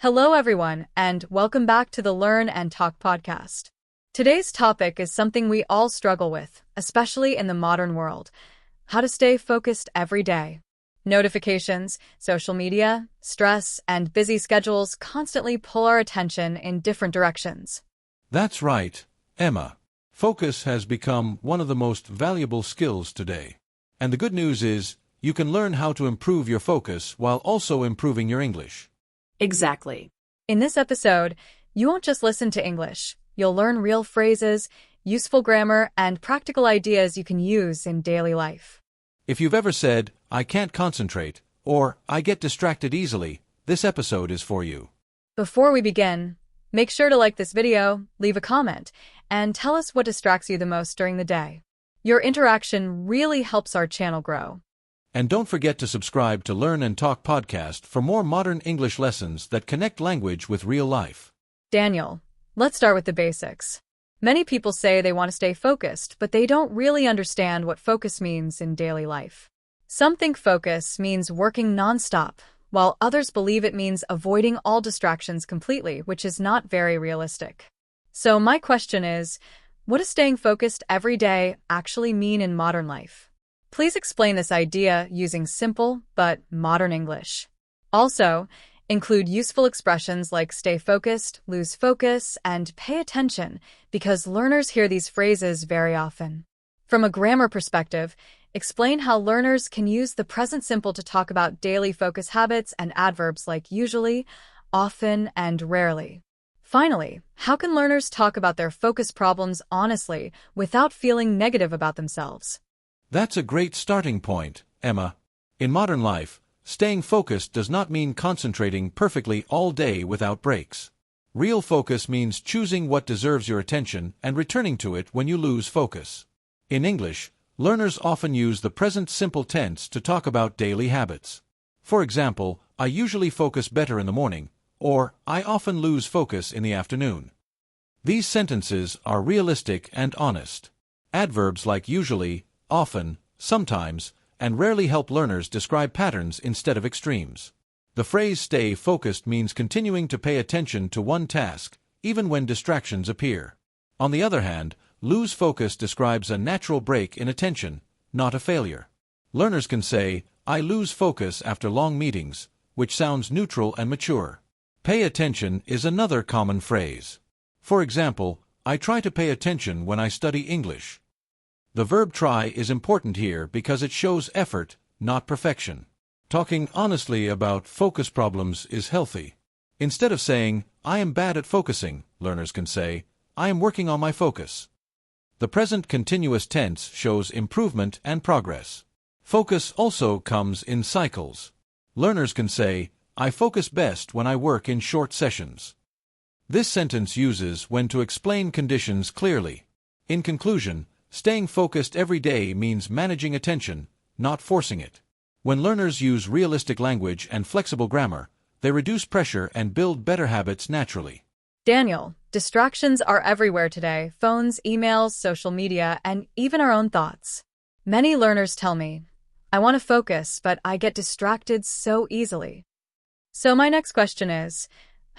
Hello, everyone, and welcome back to the Learn and Talk podcast. Today's topic is something we all struggle with, especially in the modern world: how to stay focused every day. Notifications, social media, stress, and busy schedules constantly pull our attention in different directions. That's right, Emma. Focus has become one of the most valuable skills today. And the good news is, you can learn how to improve your focus while also improving your English. Exactly. In this episode, you won't just listen to English. You'll learn real phrases, useful grammar, and practical ideas you can use in daily life. If you've ever said, "I can't concentrate," or "I get distracted easily," this episode is for you. Before we begin, make sure to like this video, leave a comment, and tell us what distracts you the most during the day. Your interaction really helps our channel grow. And don't forget to subscribe to Learn and Talk podcast for more modern English lessons that connect language with real life. Daniel, let's start with the basics. Many people say they want to stay focused, but they don't really understand what focus means in daily life. Some think focus means working nonstop, while others believe it means avoiding all distractions completely, which is not very realistic. So my question is, what does staying focused every day actually mean in modern life? Please explain this idea using simple but modern English. Also, include useful expressions like stay focused, lose focus, and pay attention, because learners hear these phrases very often. From a grammar perspective, explain how learners can use the present simple to talk about daily focus habits and adverbs like usually, often, and rarely. Finally, how can learners talk about their focus problems honestly without feeling negative about themselves? That's a great starting point, Emma. In modern life, staying focused does not mean concentrating perfectly all day without breaks. Real focus means choosing what deserves your attention and returning to it when you lose focus. In English, learners often use the present simple tense to talk about daily habits. For example, I usually focus better in the morning, or I often lose focus in the afternoon. These sentences are realistic and honest. Adverbs like usually, often, sometimes, and rarely help learners describe patterns instead of extremes. The phrase stay focused means continuing to pay attention to one task, even when distractions appear. On the other hand, lose focus describes a natural break in attention, not a failure. Learners can say, I lose focus after long meetings, which sounds neutral and mature. Pay attention is another common phrase. For example, I try to pay attention when I study English. The verb try is important here because it shows effort, not perfection. Talking honestly about focus problems is healthy. Instead of saying, I am bad at focusing, learners can say, I am working on my focus. The present continuous tense shows improvement and progress. Focus also comes in cycles. Learners can say, I focus best when I work in short sessions. This sentence uses when to explain conditions clearly. In conclusion, staying focused every day means managing attention, not forcing it. When learners use realistic language and flexible grammar, they reduce pressure and build better habits naturally. Daniel, distractions are everywhere today: phones, emails, social media, and even our own thoughts. Many learners tell me, I want to focus, but I get distracted so easily. So my next question is,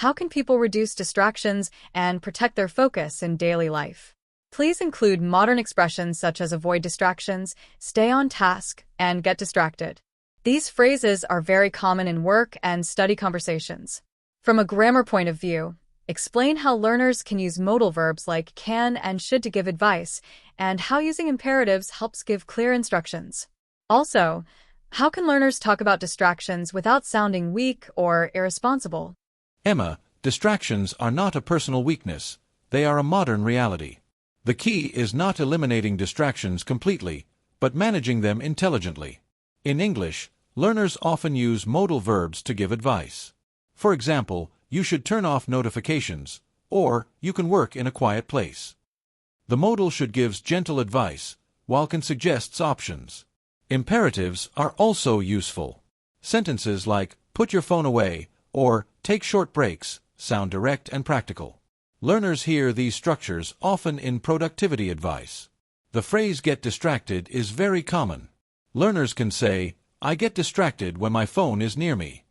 how can people reduce distractions and protect their focus in daily life? Please include modern expressions such as avoid distractions, stay on task, and get distracted. These phrases are very common in work and study conversations. From a grammar point of view, explain how learners can use modal verbs like can and should to give advice, and how using imperatives helps give clear instructions. Also, how can learners talk about distractions without sounding weak or irresponsible? Emma, distractions are not a personal weakness, they are a modern reality. The key is not eliminating distractions completely, but managing them intelligently. In English, learners often use modal verbs to give advice. For example, you should turn off notifications, or you can work in a quiet place. The modal should gives gentle advice, while can suggests options. Imperatives are also useful. Sentences like, put your phone away, or take short breaks, sound direct and practical. Learners hear these structures often in productivity advice. The phrase get distracted is very common. Learners can say, I get distracted when my phone is near me.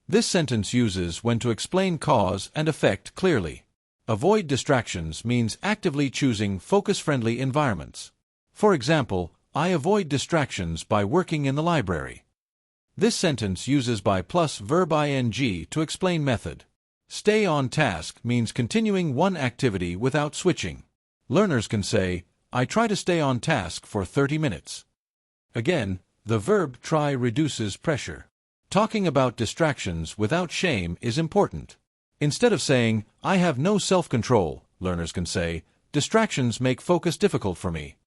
This sentence uses when to explain cause and effect clearly. Avoid distractions means actively choosing focus-friendly environments. For example, I avoid distractions by working in the library. This sentence uses by plus verb ing to explain method. Stay on task means continuing one activity without switching. Learners can say, I try to stay on task for 30 minutes. Again, the verb try reduces pressure. Talking about distractions without shame is important. Instead of saying, I have no self-control, learners can say, distractions make focus difficult for me.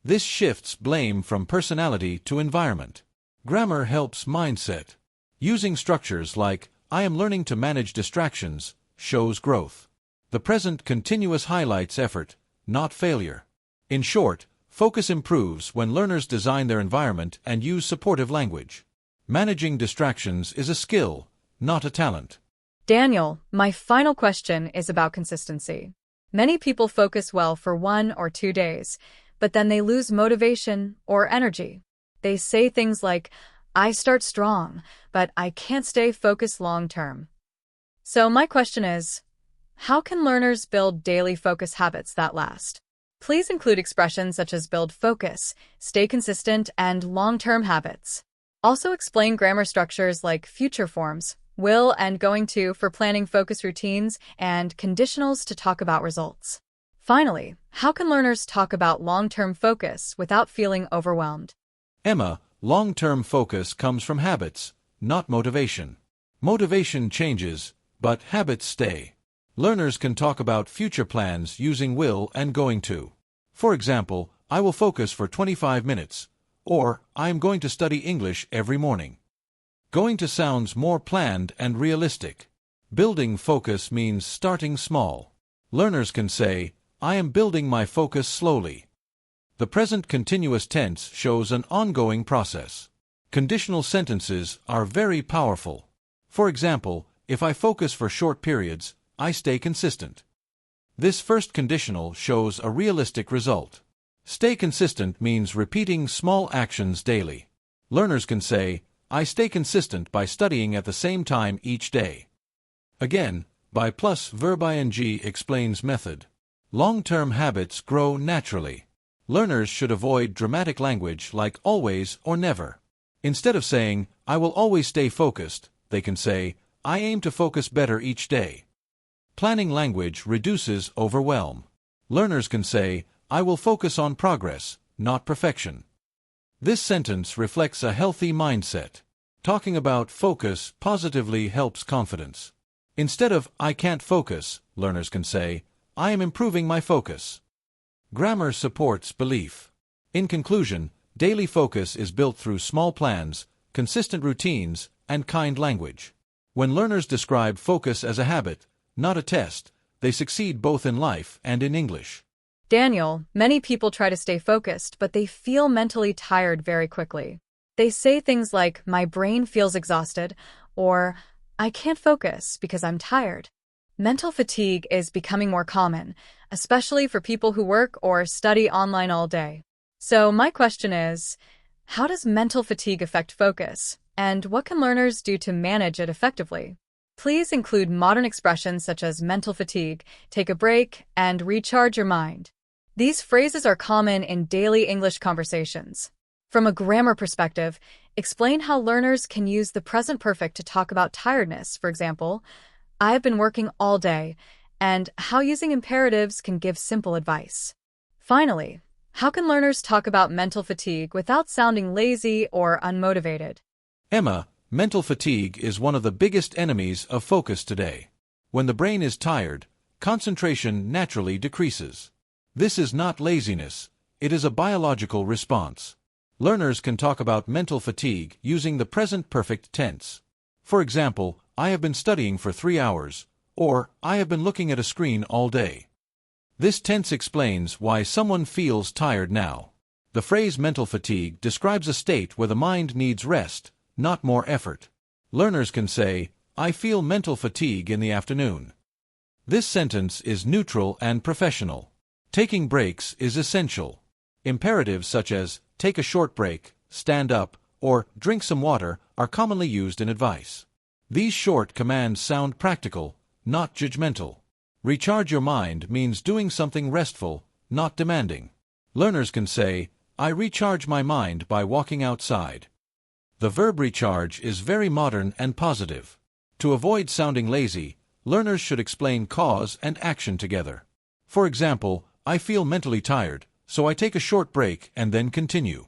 This shifts blame from personality to environment. Grammar helps mindset. Using structures like, I am learning to manage distractions, shows growth. The present continuous highlights effort, not failure. In short, focus improves when learners design their environment and use supportive language. Managing distractions is a skill, not a talent. Daniel, my final question is about consistency. Many people focus well for 1 or 2 days, but then they lose motivation or energy. They say things like, I start strong, but I can't stay focused long term. So my question is, how can learners build daily focus habits that last? Please include expressions such as build focus, stay consistent, and long-term habits. Also explain grammar structures like future forms, will and going to for planning focus routines, and conditionals to talk about results. Finally, how can learners talk about long-term focus without feeling overwhelmed? Emma, long-term focus comes from habits, not motivation. Motivation changes, but habits stay. Learners can talk about future plans using will and going to. For example, I will focus for 25 minutes, or I am going to study English every morning. Going to sounds more planned and realistic. Building focus means starting small. Learners can say, I am building my focus slowly. The present continuous tense shows an ongoing process. Conditional sentences are very powerful. For example, if I focus for short periods, I stay consistent. This first conditional shows a realistic result. Stay consistent means repeating small actions daily. Learners can say, I stay consistent by studying at the same time each day. Again, by plus verb ing explains method. Long-term habits grow naturally. Learners should avoid dramatic language like always or never. Instead of saying, I will always stay focused, they can say, I aim to focus better each day. Planning language reduces overwhelm. Learners can say, I will focus on progress, not perfection. This sentence reflects a healthy mindset. Talking about focus positively helps confidence. Instead of, I can't focus, learners can say, I am improving my focus. Grammar supports belief. In conclusion, daily focus is built through small plans, consistent routines, and kind language. When learners describe focus as a habit, not a test, they succeed both in life and in English. Daniel, many people try to stay focused, but they feel mentally tired very quickly. They say things like, my brain feels exhausted, or I can't focus because I'm tired. Mental fatigue is becoming more common, especially for people who work or study online all day. So my question is, how does mental fatigue affect focus, and what can learners do to manage it effectively? Please include modern expressions such as mental fatigue, take a break, and recharge your mind. These phrases are common in daily English conversations. From a grammar perspective, explain how learners can use the present perfect to talk about tiredness. For example, I have been working all day, and how using imperatives can give simple advice. Finally, how can learners talk about mental fatigue without sounding lazy or unmotivated? Emma, mental fatigue is one of the biggest enemies of focus today. When the brain is tired, concentration naturally decreases. This is not laziness, it is a biological response. Learners can talk about mental fatigue using the present perfect tense. For example, I have been studying for 3 hours, or I have been looking at a screen all day. This tense explains why someone feels tired now. The phrase mental fatigue describes a state where the mind needs rest, not more effort. Learners can say, I feel mental fatigue in the afternoon. This sentence is neutral and professional. Taking breaks is essential. Imperatives such as, take a short break, stand up, or drink some water are commonly used in advice. These short commands sound practical, not judgmental. Recharge your mind means doing something restful, not demanding. Learners can say, I recharge my mind by walking outside. The verb recharge is very modern and positive. To avoid sounding lazy, learners should explain cause and action together. For example, I feel mentally tired, so I take a short break and then continue.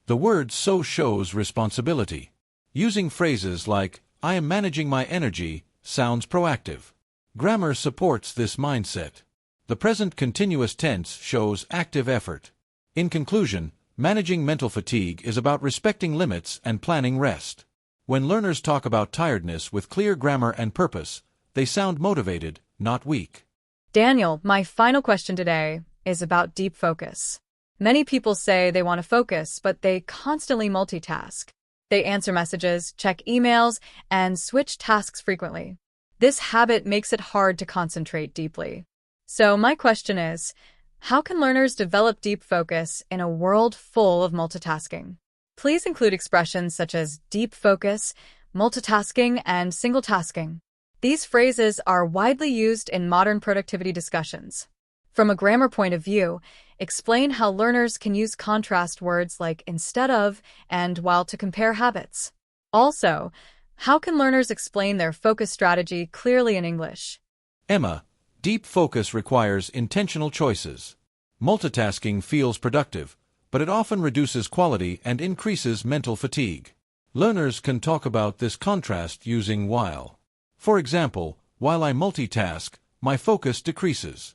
The word so shows responsibility. Using phrases like, I am managing my energy, sounds proactive. Grammar supports this mindset. The present continuous tense shows active effort. In conclusion, managing mental fatigue is about respecting limits and planning rest. When learners talk about tiredness with clear grammar and purpose, they sound motivated, not weak. Daniel, my final question today is about deep focus. Many people say they want to focus, but they constantly multitask. They answer messages, check emails, and switch tasks frequently. This habit makes it hard to concentrate deeply. So my question is, how can learners develop deep focus in a world full of multitasking? Please include expressions such as deep focus, multitasking, and single tasking. These phrases are widely used in modern productivity discussions. From a grammar point of view, explain how learners can use contrast words like instead of and while to compare habits. Also, how can learners explain their focus strategy clearly in English? Emma, deep focus requires intentional choices. Multitasking feels productive, but it often reduces quality and increases mental fatigue. Learners can talk about this contrast using while. For example, while I multitask, my focus decreases.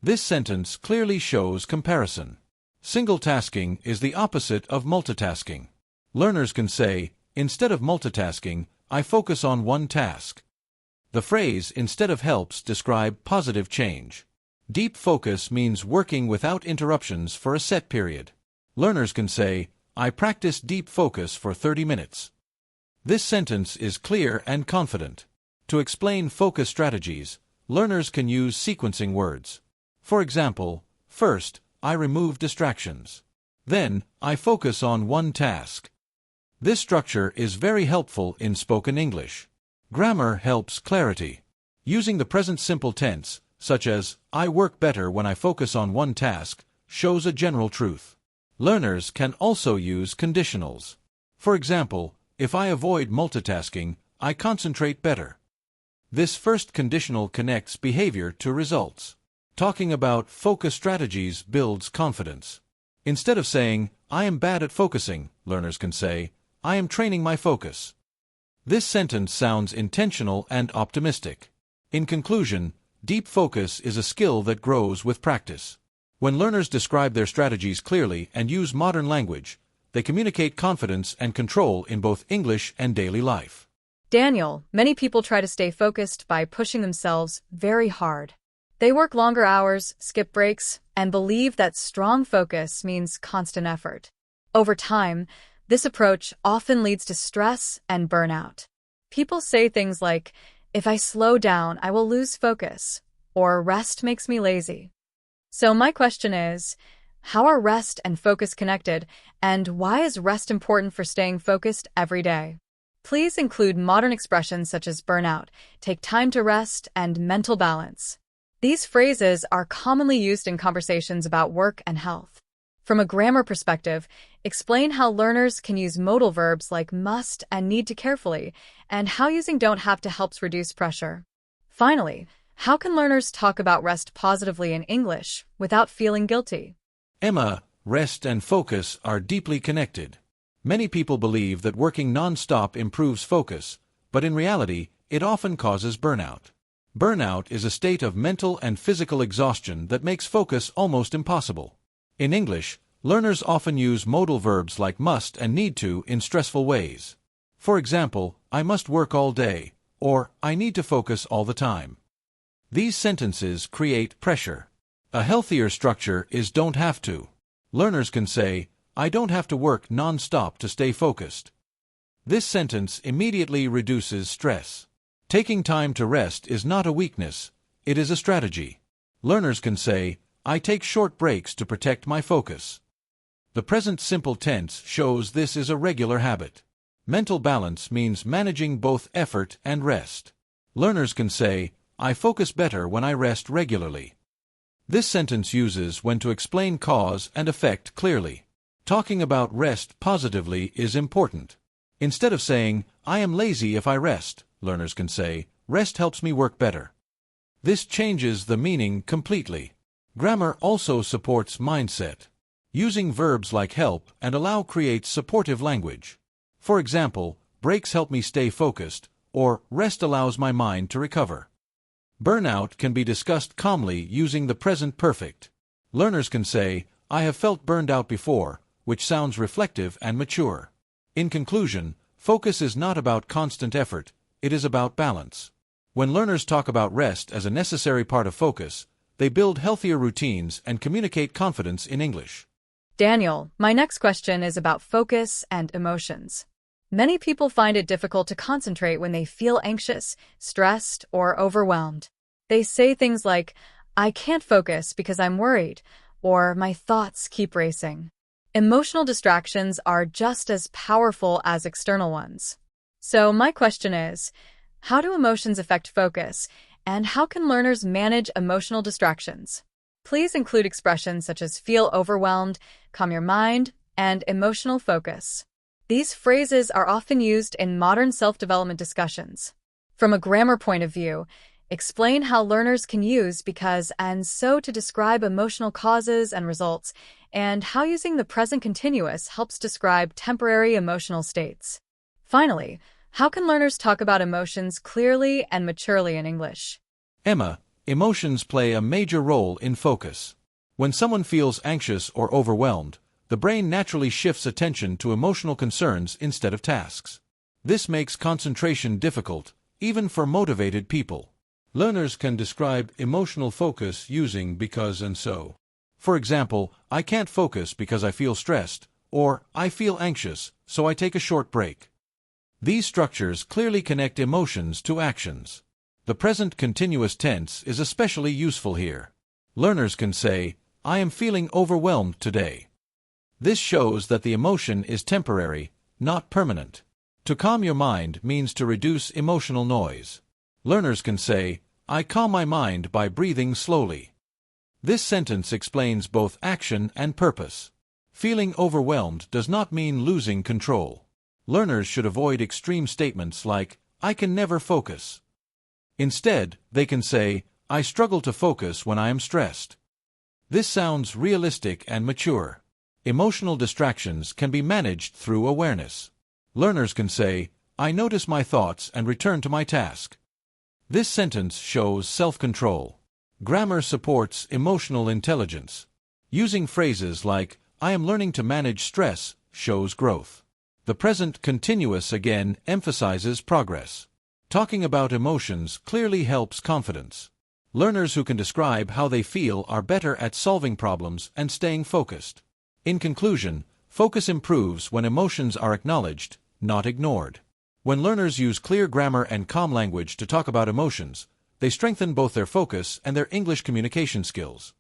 This sentence clearly shows comparison. Single tasking is the opposite of multitasking. Learners can say, instead of multitasking, I focus on one task. The phrase instead of helps describe positive change. Deep focus means working without interruptions for a set period. Learners can say, I practice deep focus for 30 minutes. This sentence is clear and confident. To explain focus strategies, learners can use sequencing words. For example, first, I remove distractions. Then, I focus on one task. This structure is very helpful in spoken English. Grammar helps clarity. Using the present simple tense, such as, I work better when I focus on one task, shows a general truth. Learners can also use conditionals. For example, if I avoid multitasking, I concentrate better. This first conditional connects behavior to results. Talking about focus strategies builds confidence. Instead of saying, I am bad at focusing, learners can say, I am training my focus. This sentence sounds intentional and optimistic. In conclusion, deep focus is a skill that grows with practice. When learners describe their strategies clearly and use modern language, they communicate confidence and control in both English and daily life. Daniel, many people try to stay focused by pushing themselves very hard. They work longer hours, skip breaks, and believe that strong focus means constant effort. Over time, this approach often leads to stress and burnout. People say things like, if I slow down, I will lose focus, or rest makes me lazy. So my question is, how are rest and focus connected, and why is rest important for staying focused every day? Please include modern expressions such as burnout, take time to rest, and mental balance. These phrases are commonly used in conversations about work and health. From a grammar perspective, explain how learners can use modal verbs like must and need to carefully, and how using don't have to helps reduce pressure. Finally, how can learners talk about rest positively in English without feeling guilty? Emma, rest and focus are deeply connected. Many people believe that working non-stop improves focus, but in reality, it often causes burnout. Burnout is a state of mental and physical exhaustion that makes focus almost impossible. In English, learners often use modal verbs like must and need to in stressful ways. For example, I must work all day, or I need to focus all the time. These sentences create pressure. A healthier structure is don't have to. Learners can say, I don't have to work non-stop to stay focused. This sentence immediately reduces stress. Taking time to rest is not a weakness, it is a strategy. Learners can say, I take short breaks to protect my focus. The present simple tense shows this is a regular habit. Mental balance means managing both effort and rest. Learners can say, I focus better when I rest regularly. This sentence uses when to explain cause and effect clearly. Talking about rest positively is important. Instead of saying, I am lazy if I rest, learners can say, rest helps me work better. This changes the meaning completely. Grammar also supports mindset. Using verbs like help and allow creates supportive language. For example, breaks help me stay focused, or rest allows my mind to recover. Burnout can be discussed calmly using the present perfect. Learners can say, I have felt burned out before, which sounds reflective and mature. In conclusion, focus is not about constant effort, it is about balance. When learners talk about rest as a necessary part of focus, they build healthier routines and communicate confidence in English. Daniel, my next question is about focus and emotions. Many people find it difficult to concentrate when they feel anxious, stressed, or overwhelmed. They say things like, I can't focus because I'm worried, or my thoughts keep racing. Emotional distractions are just as powerful as external ones. So my question is, how do emotions affect focus, and how can learners manage emotional distractions? Please include expressions such as feel overwhelmed, calm your mind, and emotional focus. These phrases are often used in modern self-development discussions. From a grammar point of view, explain how learners can use because and so to describe emotional causes and results, and how using the present continuous helps describe temporary emotional states. Finally, how can learners talk about emotions clearly and maturely in English? Emma, emotions play a major role in focus. When someone feels anxious or overwhelmed, the brain naturally shifts attention to emotional concerns instead of tasks. This makes concentration difficult, even for motivated people. Learners can describe emotional focus using because and so. For example, I can't focus because I feel stressed, or I feel anxious, so I take a short break. These structures clearly connect emotions to actions. The present continuous tense is especially useful here. Learners can say, I am feeling overwhelmed today. This shows that the emotion is temporary, not permanent. To calm your mind means to reduce emotional noise. Learners can say, I calm my mind by breathing slowly. This sentence explains both action and purpose. Feeling overwhelmed does not mean losing control. Learners should avoid extreme statements like, I can never focus. Instead, they can say, I struggle to focus when I am stressed. This sounds realistic and mature. Emotional distractions can be managed through awareness. Learners can say, I notice my thoughts and return to my task. This sentence shows self-control. Grammar supports emotional intelligence. Using phrases like, I am learning to manage stress, shows growth. The present continuous again emphasizes progress. Talking about emotions clearly helps confidence. Learners who can describe how they feel are better at solving problems and staying focused. In conclusion, focus improves when emotions are acknowledged, not ignored. When learners use clear grammar and calm language to talk about emotions, they strengthen both their focus and their English communication skills.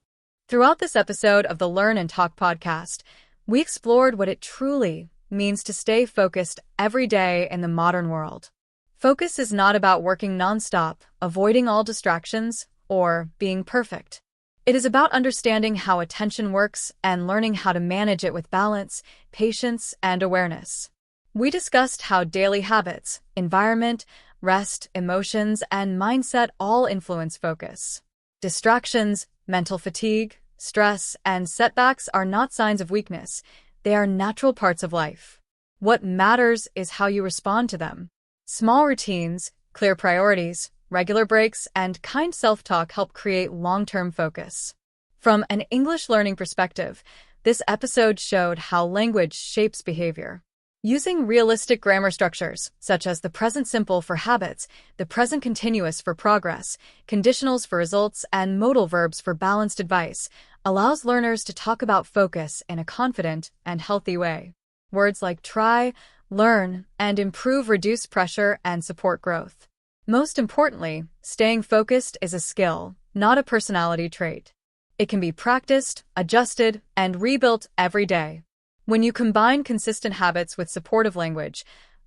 Throughout this episode of the Learn and Talk podcast, we explored what it truly means to stay focused every day in the modern world. Focus is not about working nonstop, avoiding all distractions, or being perfect. It is about understanding how attention works and learning how to manage it with balance, patience, and awareness. We discussed how daily habits, environment, rest, emotions, and mindset all influence focus. Distractions, mental fatigue, stress, and setbacks are not signs of weakness. They are natural parts of life. What matters is how you respond to them. Small routines, clear priorities, regular breaks, and kind self-talk help create long-term focus. From an English learning perspective, this episode showed how language shapes behavior. Using realistic grammar structures, such as the present simple for habits, the present continuous for progress, conditionals for results, and modal verbs for balanced advice, allows learners to talk about focus in a confident and healthy way. Words like try, learn, and improve reduce pressure and support growth. Most importantly, staying focused is a skill, not a personality trait. It can be practiced, adjusted, and rebuilt every day. When you combine consistent habits with supportive language,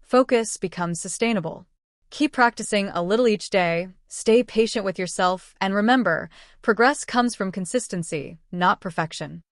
focus becomes sustainable. Keep practicing a little each day, stay patient with yourself, and remember, progress comes from consistency, not perfection.